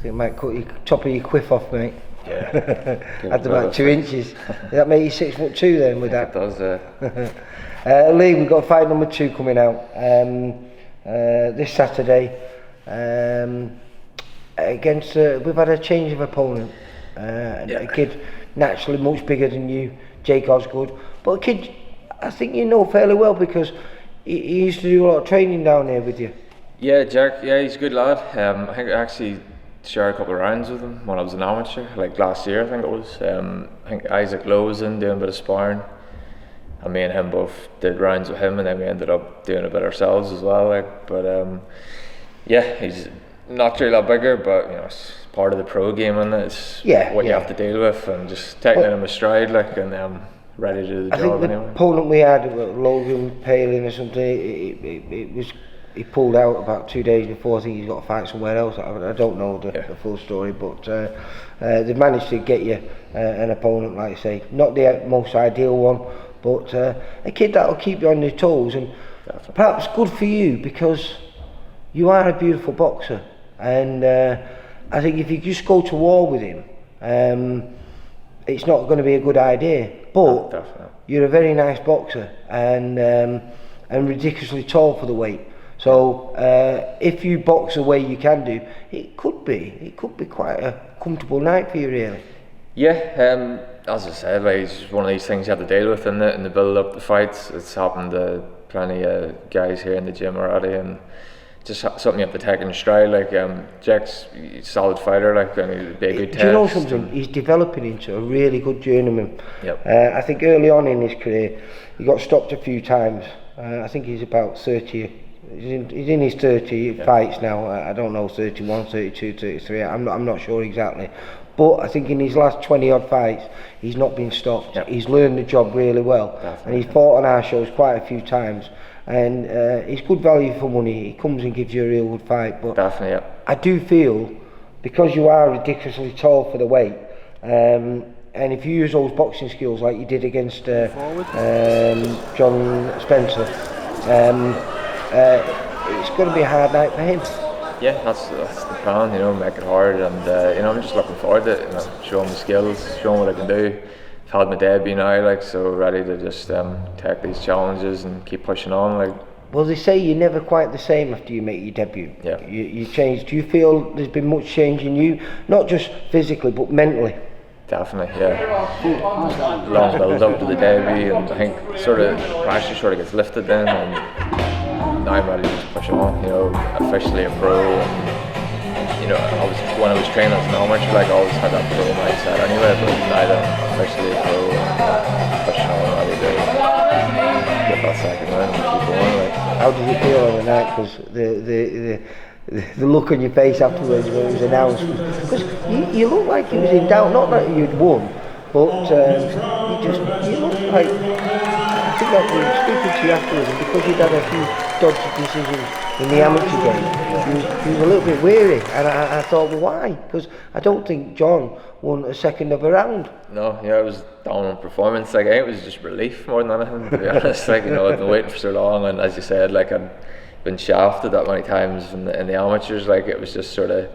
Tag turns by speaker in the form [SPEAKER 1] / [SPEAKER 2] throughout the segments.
[SPEAKER 1] So it might cut your top of your quiff off, mate.
[SPEAKER 2] Yeah.
[SPEAKER 1] At about 2 inches. Does that make you 6'2" then with that?
[SPEAKER 2] It does,
[SPEAKER 1] Lee, we've got fight number 2 coming out this Saturday. Against we've had a change of opponent. A kid naturally much bigger than you, Jake Osgood, but a kid I think you know fairly well because he used to do a lot of training down here with you.
[SPEAKER 2] Yeah, Jack. Yeah, he's a good lad. I think I actually shared a couple of rounds with him when I was an amateur, like last year I think it was. I think Isaac Lowe was in doing a bit of sparring, and me and him both did rounds with him, and then we ended up doing a bit ourselves as well. He's naturally a lot bigger, but it's part of the pro game, and it's what you have to deal with, and just taking it in my stride, and ready to do the job anyway.
[SPEAKER 1] The opponent we had, Logan Palin or something, he pulled out about 2 days before. I think he's got to fight somewhere else. I don't know the full story, but they've managed to get you an opponent, like I say, not the most ideal one, but a kid that'll keep you on your toes, and perhaps good for you because you are a beautiful boxer, and I think if you just go to war with him, it's not going to be a good idea. But you're a very nice boxer and ridiculously tall for the weight. So if you box the way you can do, it could be quite a comfortable night for you, really.
[SPEAKER 2] Yeah, as I said, it's one of these things you have to deal with in the build up the fights. It's happened to plenty of guys here in the gym already, and just something you have to take in stride. Jack's a solid fighter, and he'd be a good test.
[SPEAKER 1] Do you know something? He's developing into a really good journeyman.
[SPEAKER 2] Yep.
[SPEAKER 1] I think early on in his career, he got stopped a few times. I think he's about 30. He's in his 30 fights now. I don't know, 31, 32, 33. I'm not sure exactly. But I think in his last 20 odd fights, he's not been stopped. Yep. He's learned the job really well. Definitely. And he's fought on our shows quite a few times. And he's good value for money. He comes and gives you a real good fight. But
[SPEAKER 2] definitely,
[SPEAKER 1] I do feel, because you are ridiculously tall for the weight, and if you use those boxing skills like you did against John Spencer, it's going to be a hard night for him.
[SPEAKER 2] Yeah, that's the plan, make it hard, and I'm just looking forward to it, showing the skills, showing what I can do. I've had my debut now, so ready to just take these challenges and keep pushing on.
[SPEAKER 1] Well, they say you're never quite the same after you make your debut.
[SPEAKER 2] Yeah.
[SPEAKER 1] You change. Do you feel there's been much change in you, not just physically but mentally?
[SPEAKER 2] Definitely, yeah. Long build up to the debut, and I think pressure sort of gets lifted then, and now I'm ready to just push on. Officially a pro. When I was training as an amateur, I always had that pro mindset anyway. But now that I'm officially a pro, pushing on, ready to get that second win and keep going.
[SPEAKER 1] How did you feel on the night? Because the look on your face afterwards when it was announced, because you looked like you was in doubt, not that you'd won, but you looked like, I think that we were speaking to you afterwards, and because you'd had a few dodgy decisions in the amateur game, you were a little bit weary, and I thought, well, why? Because I don't think John won a second of a round.
[SPEAKER 2] No, it was dominant performance. It was just relief more than anything, to be honest. I'd been waiting for so long, and as you said, I'd been shafted that many times in the amateurs. It was just sort of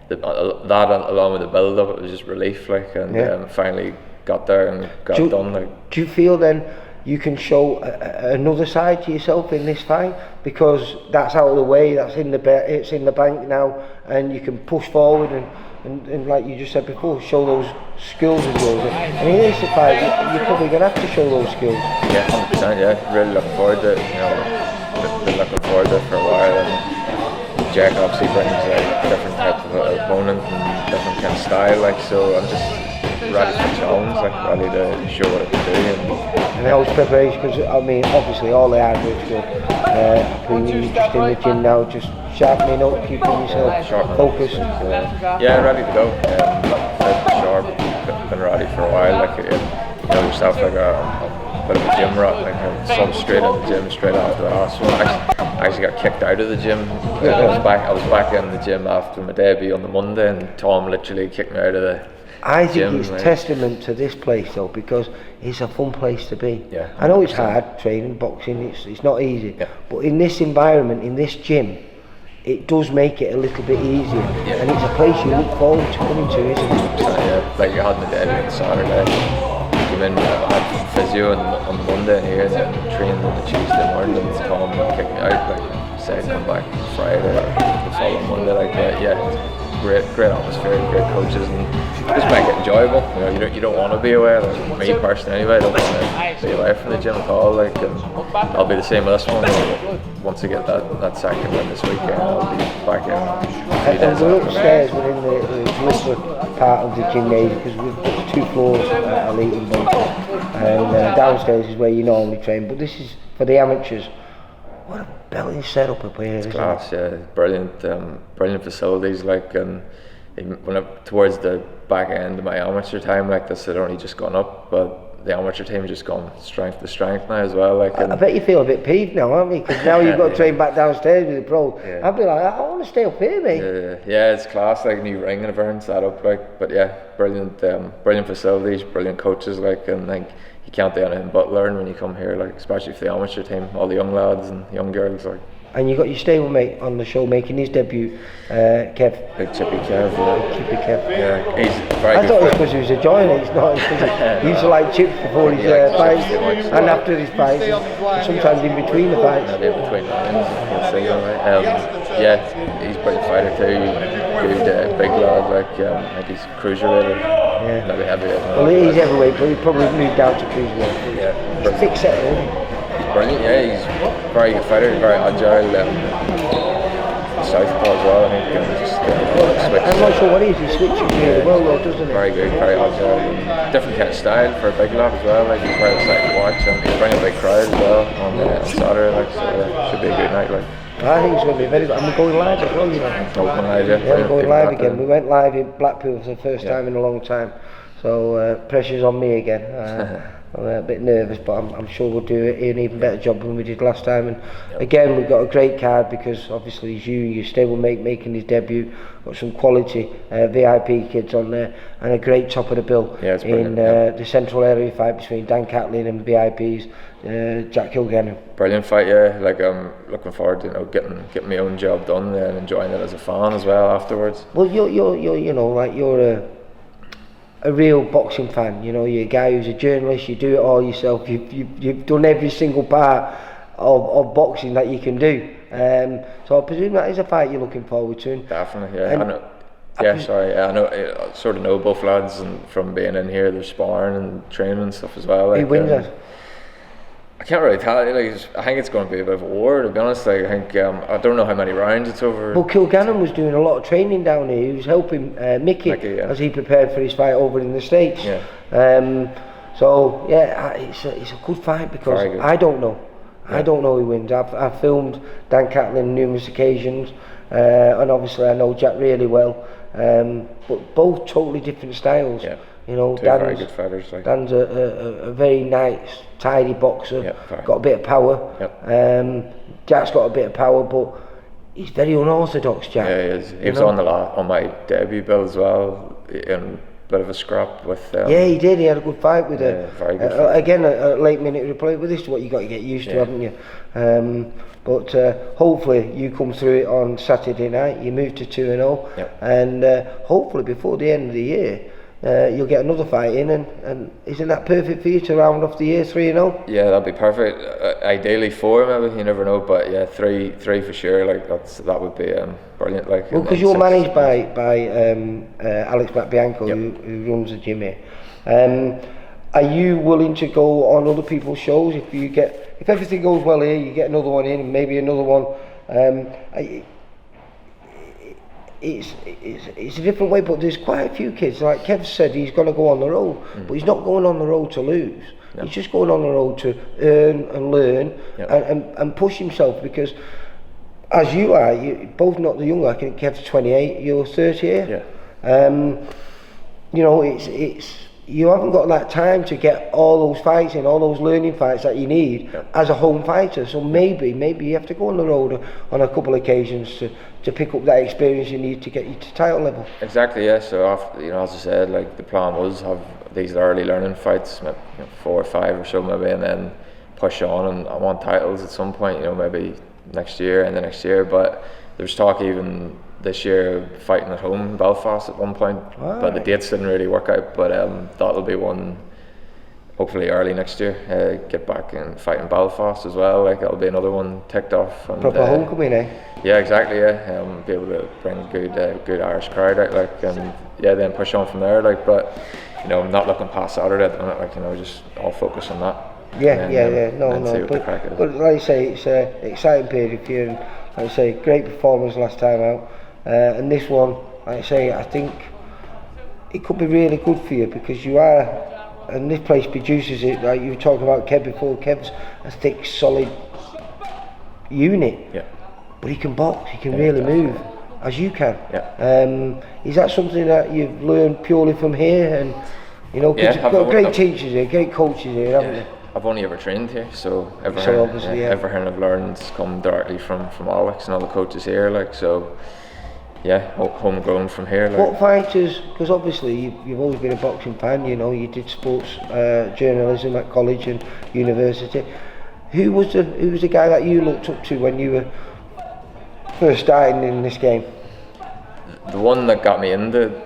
[SPEAKER 2] that along with the build up, it was just relief. Finally got there and got it done.
[SPEAKER 1] Do you feel then you can show another side to yourself in this fight, because that's out of the way, it's in the bank now, and you can push forward and like you just said before, show those skills of yours. And in this fight, you're probably going to have to show those skills.
[SPEAKER 2] Yeah, 100%. Yeah, really looking forward to it. Been looking forward to it for a while, and Jack obviously brings a different type of opponent and different kind of style. So I'm just ready for the challenge, ready to show what I can do.
[SPEAKER 1] And how's preparation? Because obviously all the hard work's good. You're just in the gym now, just sharpening up, keeping yourself focused.
[SPEAKER 2] Yeah, ready to go. Sharp, been ready for a while. Yourself, a bit of a gym rat. Some straight in the gym straight after that. So I actually got kicked out of the gym. I was back in the gym after my debut on the Monday, and Tom literally kicked me out of the
[SPEAKER 1] I think it's testament to this place though, because it's a fun place to be.
[SPEAKER 2] Yeah,
[SPEAKER 1] I know it's hard training, boxing, it's not easy, but in this environment, in this gym, it does make it a little bit easier, and it's a place you look forward to coming to, isn't it?
[SPEAKER 2] Yeah, like you had my debut on Saturday. Came in, I had physio on the Monday here, and then trained on the Tuesday morning, and Tom kicked me out. Like said, come back Friday or the following Monday. Like great atmosphere, great coaches, and just make it enjoyable. You don't want to be away. Like me personally, anyway, I don't want to be away from the gym at all. Like, and I'll be the same with this one. Once I get that second win this weekend, I'll be back in.
[SPEAKER 1] And we're upstairs, we're in the liquid part of the gymnasium, because we've got 2 floors at Elite in Bolton, and downstairs is where you normally train, but this is for the amateurs. What a belly setup up here, isn't
[SPEAKER 2] class,
[SPEAKER 1] it?
[SPEAKER 2] yeah, brilliant facilities. Like, and even towards the back end of my amateur time, like this had only just gone up, but the amateur team just gone strength to strength now as well. Like,
[SPEAKER 1] I bet you feel a bit peeved now, aren't you? Because now you've got to train back downstairs with the pros.
[SPEAKER 2] Yeah.
[SPEAKER 1] I'd be like, I want to stay up here, mate.
[SPEAKER 2] Yeah, it's class. Like new ring and everything set up. Like, but yeah, brilliant facilities, brilliant coaches. Like, and like you can't do anything but learn when you come here. Like, especially for the amateur team, all the young lads and young girls. Like.
[SPEAKER 1] And you got your stablemate on the show making his debut, Kev.
[SPEAKER 2] Big chippy Kev, yeah.
[SPEAKER 1] Chippy Kev.
[SPEAKER 2] Yeah, he's very
[SPEAKER 1] I
[SPEAKER 2] good.
[SPEAKER 1] thought it was because he was a joiner. It's not. It's 'cause he used to like chips before his fights and after his fights, and sometimes in between the fights.
[SPEAKER 2] In between lines, you can see, right? Yeah, he's a brilliant fighter too. Good, big lad. Like, I think he's cruiserweight.
[SPEAKER 1] Yeah.
[SPEAKER 2] Maybe heavyweight.
[SPEAKER 1] Well, he's heavyweight, but he probably moved down to cruiserweight.
[SPEAKER 2] Yeah.
[SPEAKER 1] He's thick set, isn't he?
[SPEAKER 2] Brilliant, yeah, he's very good fighter, very agile, southpaw as well, I think, switch.
[SPEAKER 1] I'm not sure what he is, he switches really well though, doesn't he?
[SPEAKER 2] Very good, very agile, and different kind of style for a big lad as well, like he's very exciting to watch, and he's bringing a big crowd as well on Saturday, like, so should be a good night, like.
[SPEAKER 1] I think it's going to be very good, and we're going live as well, you know.
[SPEAKER 2] Going live, yeah.
[SPEAKER 1] Yeah, we're going live again, we went live in Blackpool for the first time in a long time, so pressure's on me again. I'm a bit nervous, but I'm sure we'll do an even better job than we did last time. And again, we've got a great card because obviously it's your stablemate making his debut. Got some quality VIP kids on there, and a great top of the bill in the central area fight between Dan Catlin and VIP's Jack Kilgannon.
[SPEAKER 2] Brilliant fight, yeah. Like, I'm looking forward to getting my own job done and enjoying it as a fan as well afterwards.
[SPEAKER 1] Well, you're you're a real boxing fan, you know, you're a guy who's a journalist, you do it all yourself, you've done every single part of boxing that you can do, so I presume that is a fight you're looking forward to.
[SPEAKER 2] Definitely, yeah. I know, I sort of know both lads, and from being in here, they're sparring and training and stuff as well. Like,
[SPEAKER 1] who wins that?
[SPEAKER 2] I can't really tell you. Like, I think it's going to be a bit of a war, to be honest. Like, I think I don't know how many rounds it's over.
[SPEAKER 1] Well, Kilgannon was doing a lot of training down here. He was helping Mickey as he prepared for his fight over in the States.
[SPEAKER 2] Yeah.
[SPEAKER 1] So yeah, it's a good fight because I don't know. Yeah. I don't know who wins. I've filmed Dan Catlin numerous occasions, and obviously I know Jack really well. But both totally different styles.
[SPEAKER 2] Yeah.
[SPEAKER 1] You know,
[SPEAKER 2] Dan's very good fighters. Like.
[SPEAKER 1] Dan's a very nice, tidy boxer. Got a bit of power. Jack's got a bit of power, but he's very unorthodox, Jack.
[SPEAKER 2] Yeah, he is. He was on my debut bill as well, in a bit of a scrap with.
[SPEAKER 1] Yeah, he did. He had a good fight with
[SPEAKER 2] very good fight.
[SPEAKER 1] Again, a late minute replay. But this is what you got to get used to, haven't you? But hopefully you come through it on Saturday night. You move to 2-0, and hopefully before the end of the year. You'll get another fight in, and isn't that perfect for you to round off the year 3-0? Yeah,
[SPEAKER 2] that'd be perfect. Ideally 4, maybe, you never know, but yeah, 3 for sure. Like that would be brilliant. Like,
[SPEAKER 1] well, because you're managed by Alex Bianco, who runs the gym here. Are you willing to go on other people's shows if everything goes well here? You get another one in, and maybe another one. It's a different way, but there's quite a few kids. Like Kev said, he's going to go on the road, but he's not going on the road to lose. No. He's just going on the road to earn and learn and push himself, because as you are, you both not the younger. I think Kev's 28, you're 30 here. You know, it's you haven't got that time to get all those fights in, all those learning fights that you need as a home fighter. So maybe you have to go on the road on a couple of occasions to pick up that experience you need to get you to title level.
[SPEAKER 2] Exactly, yeah. So after, as I said, like the plan was have these early learning fights, 4 or 5 or so maybe, and then push on, and I want titles at some point. Maybe next year and the next year. But there's talk even this year fighting at home in Belfast at one point, but the dates didn't really work out. But that'll be one. Hopefully early next year, get back and fight in Belfast as well. Like that'll be another one ticked off. And,
[SPEAKER 1] proper homecoming, eh?
[SPEAKER 2] Yeah, exactly. Yeah, be able to bring a good Irish crowd out, like, and yeah, then push on from there. Like, but you know, I'm not looking past Saturday at the minute. Like, you know, just all focus on that.
[SPEAKER 1] Yeah. No. But like I say, it's an exciting period for you, and like I say, great performance last time out, and this one, like I say, I think it could be really good for you because you are. And this place produces it, like you were talking about Kev before. Kev's a thick, solid unit, but he can box, he can really move, as you can. Is that something that you've learned purely from here? And you know, because you've got great teachers here, great coaches here, haven't you?
[SPEAKER 2] I've only ever trained here, so everything I've learned come directly from Alex and all the coaches here. Like, so. Yeah, homegrown from here. Like.
[SPEAKER 1] What fighters? Because obviously you've always been a boxing fan. You know, you did sports journalism at college and university. Who was the guy that you looked up to when you were first starting in this game?
[SPEAKER 2] The one that got me into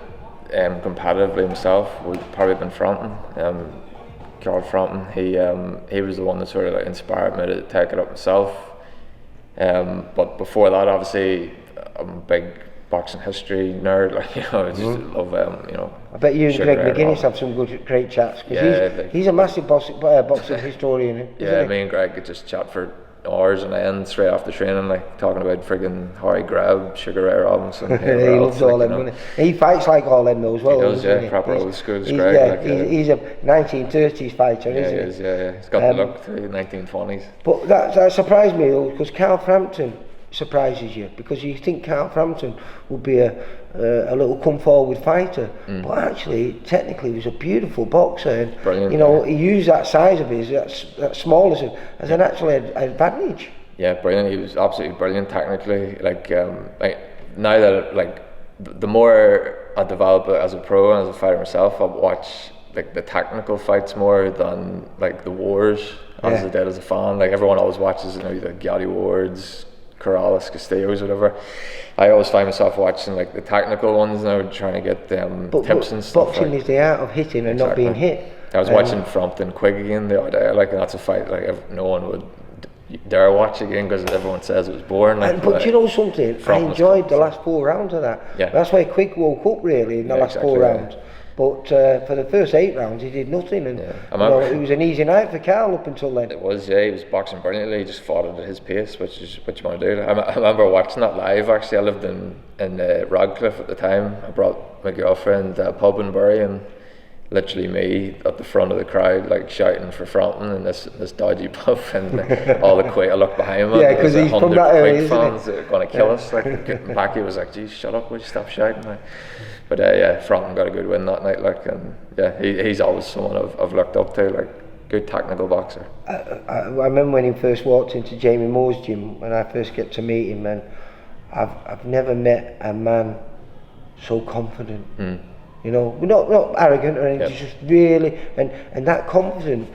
[SPEAKER 2] competitively himself would probably been Frampton. Carl Frampton. He was the one that sort of like inspired me to take it up myself. But before that, obviously, I'm a big boxing history nerd, like, you know, I just love, you know.
[SPEAKER 1] I bet you and Greg McGuinness have some great chats, because he's a massive boxing historian.
[SPEAKER 2] Yeah, me and Greg could just chat for hours on end straight after training, like talking about friggin' Harry Grab, Sugar Ray Robinson.
[SPEAKER 1] He loves all them, doesn't he? He fights like all them though as well.
[SPEAKER 2] He does, yeah, proper old school as Greg.
[SPEAKER 1] He's a 1930s fighter, isn't he?
[SPEAKER 2] He is, yeah. He's got the look to the 1920s.
[SPEAKER 1] But that surprised me though, because Carl Frampton surprises you, because you think Carl Frampton would be a little come forward fighter, but actually technically he was a beautiful boxer, and
[SPEAKER 2] brilliant,
[SPEAKER 1] you know, he used that size of his, that smallness as an actual advantage.
[SPEAKER 2] Yeah, brilliant. He was absolutely brilliant technically. Like now that like the more I develop as a pro and as a fighter myself, I watch like the technical fights more than like the wars as I did as a fan. Like everyone always watches, you know, the Gatti Wards, Corrales, Castillos, whatever. I always find myself watching like the technical ones now, trying to get tips and stuff.
[SPEAKER 1] Boxing is the art of hitting and not being hit.
[SPEAKER 2] I was watching Frampton Quigg again the other day, like, and that's a fight like no one would dare watch again because everyone says it was boring. Like,
[SPEAKER 1] but you know something? I enjoyed the last 4 rounds of that.
[SPEAKER 2] Yeah.
[SPEAKER 1] That's why Quigg woke up really in the last 4 rounds. But for the first 8 rounds, he did nothing, and you know, it was an easy night for Carl up until then.
[SPEAKER 2] It was, yeah. He was boxing brilliantly. He just fought it at his pace, which is what you want to do. I remember watching that live. Actually, I lived in Radcliffe at the time. I brought my girlfriend to a pub in Bury, and literally me at the front of the crowd, like shouting for Frampton in this dodgy pub, and all the Quake. I looked behind me.
[SPEAKER 1] Yeah, because he's from that area,
[SPEAKER 2] fans that are going to kill us. Like, Packy was like, "Geez, shut up! Would you stop shouting?" Like, but yeah, Frampton got a good win that night. Like, and yeah, he's always someone I've looked up to. Like, good technical boxer.
[SPEAKER 1] I remember when he first walked into Jamie Moore's gym when I first get to meet him, and I've never met a man so confident. You know, not arrogant or anything, just really, and that confidence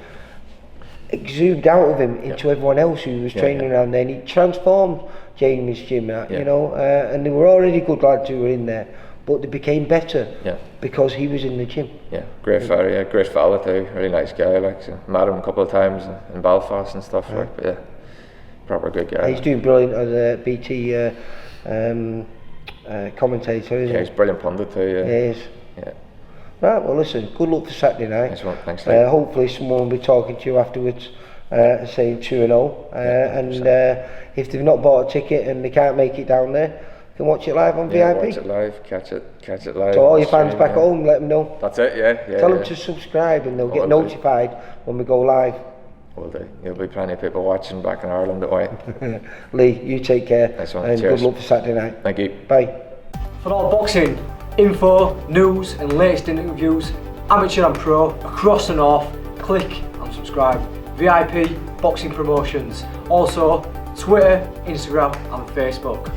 [SPEAKER 1] exuded out of him into everyone else who was training around there, and he transformed Jamie's gym, you know, and they were already good lads who were in there, but they became better because he was in the gym. Yeah,
[SPEAKER 2] great fella, great fella too, really nice guy. Like, so met him a couple of times in Belfast and stuff. Like, but yeah, proper good guy.
[SPEAKER 1] He's doing brilliant as a BT commentator, isn't he?
[SPEAKER 2] Yeah, he's brilliant pundit too. Yeah,
[SPEAKER 1] he is. Yeah. Right, well listen, good luck for Saturday night.
[SPEAKER 2] Nice one, thanks.
[SPEAKER 1] Hopefully someone will be talking to you afterwards, saying 2-0, and if they've not bought a ticket and they can't make it down there, you can watch it live on VIP.
[SPEAKER 2] Watch it live, catch it live.
[SPEAKER 1] So all your fans back at home, let them know.
[SPEAKER 2] That's it, yeah.
[SPEAKER 1] Tell them to subscribe and they'll get notified when we go live.
[SPEAKER 2] Will do. There'll be plenty of people watching back in Ireland, don't worry.
[SPEAKER 1] Lee, you take care.
[SPEAKER 2] Nice one.
[SPEAKER 1] And
[SPEAKER 2] cheers.
[SPEAKER 1] Good luck for Saturday night.
[SPEAKER 2] Thank you.
[SPEAKER 1] Bye.
[SPEAKER 3] For all boxing info, news and latest interviews, amateur and pro, across the north, click and subscribe. VIP Boxing Promotions. Also Twitter, Instagram and Facebook.